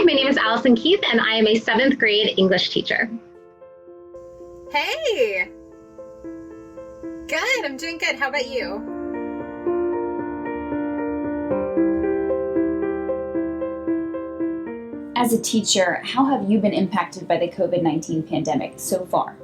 Hi, my name is Allison Keith, and I am a 7th grade English teacher. Hey! Good, I'm doing good. How about you? As a teacher, how have you been impacted by the COVID-19 pandemic so far?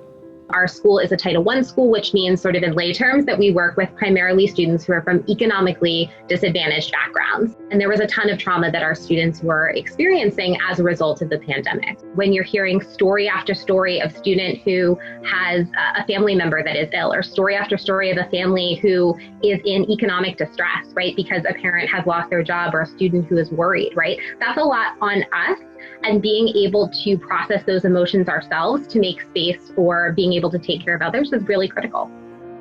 Our school is a Title I school, which means sort of in lay terms that we work with primarily students who are from economically disadvantaged backgrounds. And there was a ton of trauma that our students were experiencing as a result of the pandemic. When you're hearing story after story of student who has a family member that is ill, or story after story of a family who is in economic distress, right? Because a parent has lost their job or a student who is worried, right? That's a lot on us. And being able to process those emotions ourselves to make space for being able to take care of others is really critical.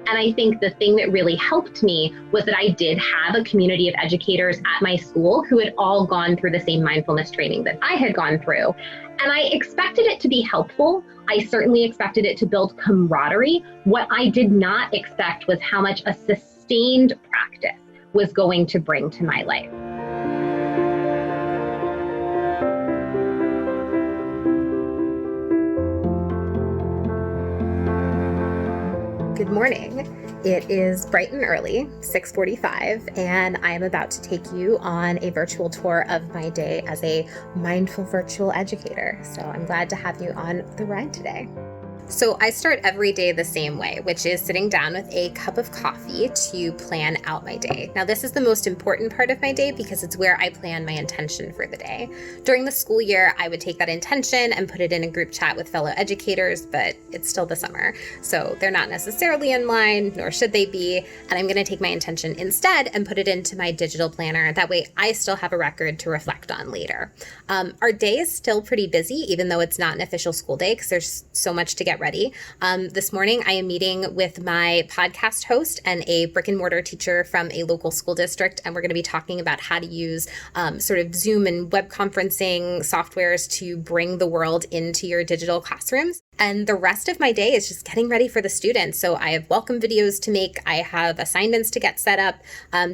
And I think the thing that really helped me was that I did have a community of educators at my school who had all gone through the same mindfulness training that I had gone through. And I expected it to be helpful. I certainly expected it to build camaraderie. What I did not expect was how much a sustained practice was going to bring to my life. Good morning. It is bright and early, 6:45, and I am about to take you on a virtual tour of my day as a mindful virtual educator. So I'm glad to have you on the ride today. So I start every day the same way, which is sitting down with a cup of coffee to plan out my day. Now, this is the most important part of my day because it's where I plan my intention for the day. During the school year, I would take that intention and put it in a group chat with fellow educators, but it's still the summer, so they're not necessarily in line, nor should they be, and I'm going to take my intention instead and put it into my digital planner. That way, I still have a record to reflect on later. Our day is still pretty busy, even though it's not an official school day, because there's so much to get ready. This morning, I am meeting with my podcast host and a brick and mortar teacher from a local school district, and we're going to be talking about how to use sort of Zoom and web conferencing softwares to bring the world into your digital classrooms. And the rest of my day is just getting ready for the students. So I have welcome videos to make, I have assignments to get set up,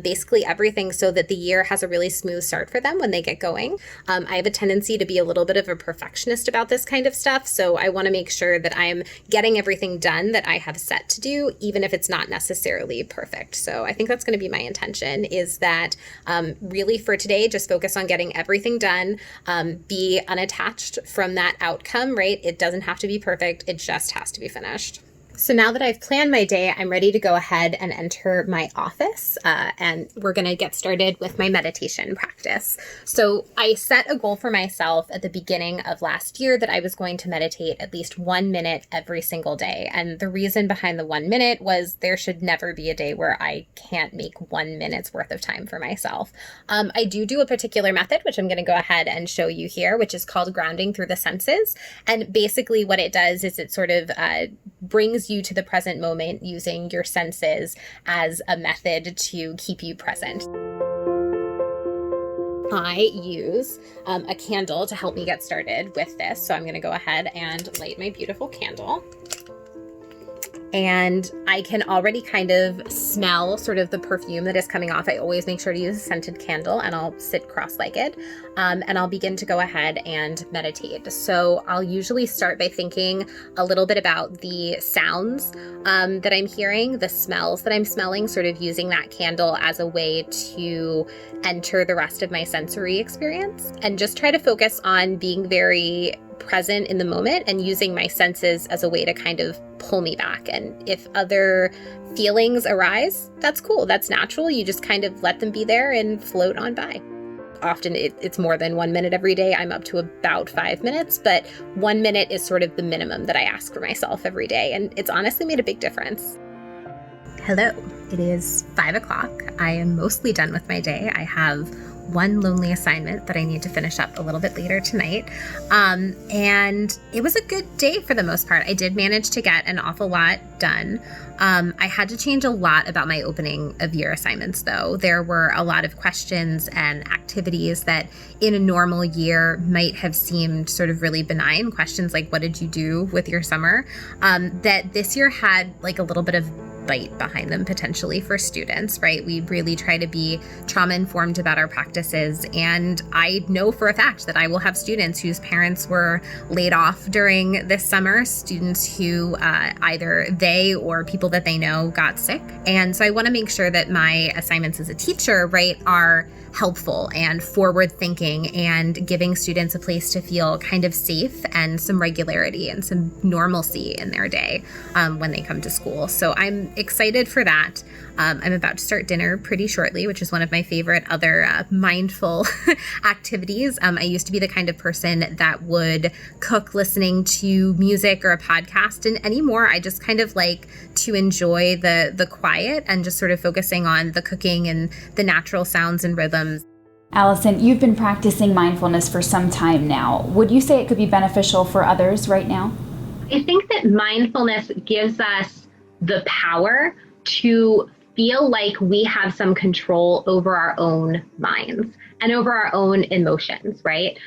basically everything so that the year has a really smooth start for them when they get going. I have a tendency to be a little bit of a perfectionist about this kind of stuff. So I want to make sure that I'm getting everything done that I have set to do, even if it's not necessarily perfect. So I think that's going to be my intention, is that really for today, just focus on getting everything done, be unattached from that outcome, right? It doesn't have to be perfect. It just has to be finished. So now that I've planned my day, I'm ready to go ahead and enter my office, and we're going to get started with my meditation practice. So I set a goal for myself at the beginning of last year that I was going to meditate at least 1 minute every single day. And the reason behind the 1 minute was there should never be a day where I can't make 1 minute's worth of time for myself. I do a particular method, which I'm going to go ahead and show you here, which is called grounding through the senses. And basically what it does is it sort of brings you to the present moment using your senses as a method to keep you present. I use a candle to help me get started with this. So I'm going to go ahead and light my beautiful candle. And I can already kind of smell sort of the perfume that is coming off. I always make sure to use a scented candle, and I'll sit cross-legged, and I'll begin to go ahead and meditate. So I'll usually start by thinking a little bit about the sounds that I'm hearing, the smells that I'm smelling, sort of using that candle as a way to enter the rest of my sensory experience, and just try to focus on being very present in the moment and using my senses as a way to kind of pull me back. And if other feelings arise, that's cool. That's natural. You just kind of let them be there and float on by. Often it's more than 1 minute every day. I'm up to about 5 minutes, but 1 minute is sort of the minimum that I ask for myself every day. And it's honestly made a big difference. Hello, it is 5 o'clock. I am mostly done with my day. I have one lonely assignment that I need to finish up a little bit later tonight. And it was a good day for the most part. I did manage to get an awful lot done. I had to change a lot about my opening of year assignments, though. There were a lot of questions and activities that in a normal year might have seemed sort of really benign. Questions like, what did you do with your summer? That this year had like a little bit of bite behind them potentially for students, right? We really try to be trauma informed about our practices. And I know for a fact that I will have students whose parents were laid off during this summer, students who either they or people that they know got sick. And so I want to make sure that my assignments as a teacher, right, are helpful and forward thinking and giving students a place to feel kind of safe and some regularity and some normalcy in their day when they come to school. So I'm excited for that. I'm about to start dinner pretty shortly, which is one of my favorite other mindful activities. I used to be the kind of person that would cook listening to music or a podcast, and anymore I just kind of like to enjoy the quiet and just sort of focusing on the cooking and the natural sounds and rhythms. Allison, you've been practicing mindfulness for some time now. Would you say it could be beneficial for others right now? I think that mindfulness gives us the power to feel like we have some control over our own minds and over our own emotions, right?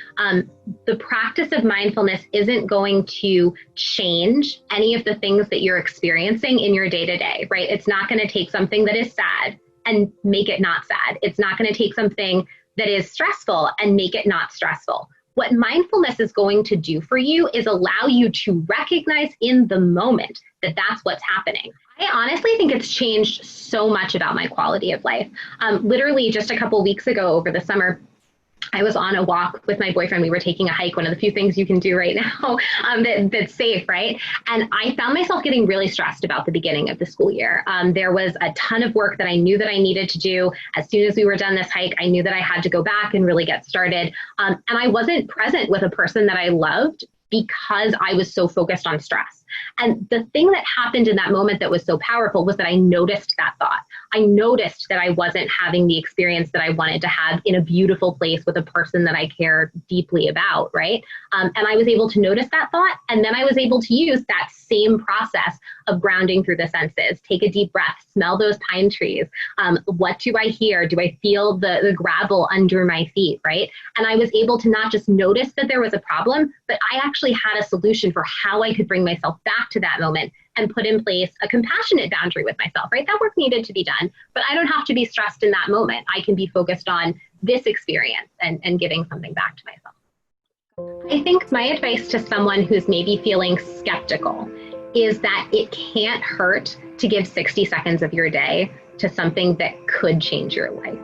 The practice of mindfulness isn't going to change any of the things that you're experiencing in your day-to-day, right? It's not going to take something that is sad and make it not sad. It's not going to take something that is stressful and make it not stressful. What mindfulness is going to do for you is allow you to recognize in the moment that that's what's happening. I honestly think it's changed so much about my quality of life. Literally just a couple weeks ago over the summer, I was on a walk with my boyfriend. We were taking a hike, one of the few things you can do right now that's safe, right? And I found myself getting really stressed about the beginning of the school year. There was a ton of work that I knew that I needed to do. As soon as we were done this hike, I knew that I had to go back and really get started. And I wasn't present with a person that I loved because I was so focused on stress. And the thing that happened in that moment that was so powerful was that I noticed that thought. I noticed that I wasn't having the experience that I wanted to have in a beautiful place with a person that I care deeply about, right? And I was able to notice that thought. And then I was able to use that same process of grounding through the senses. Take a deep breath, smell those pine trees. What do I hear? Do I feel the gravel under my feet, right? And I was able to not just notice that there was a problem, but I actually had a solution for how I could bring myself back to that moment and put in place a compassionate boundary with myself, right? That work needed to be done, but I don't have to be stressed in that moment. I can be focused on this experience and giving something back to myself. I think my advice to someone who's maybe feeling skeptical is that it can't hurt to give 60 seconds of your day to something that could change your life.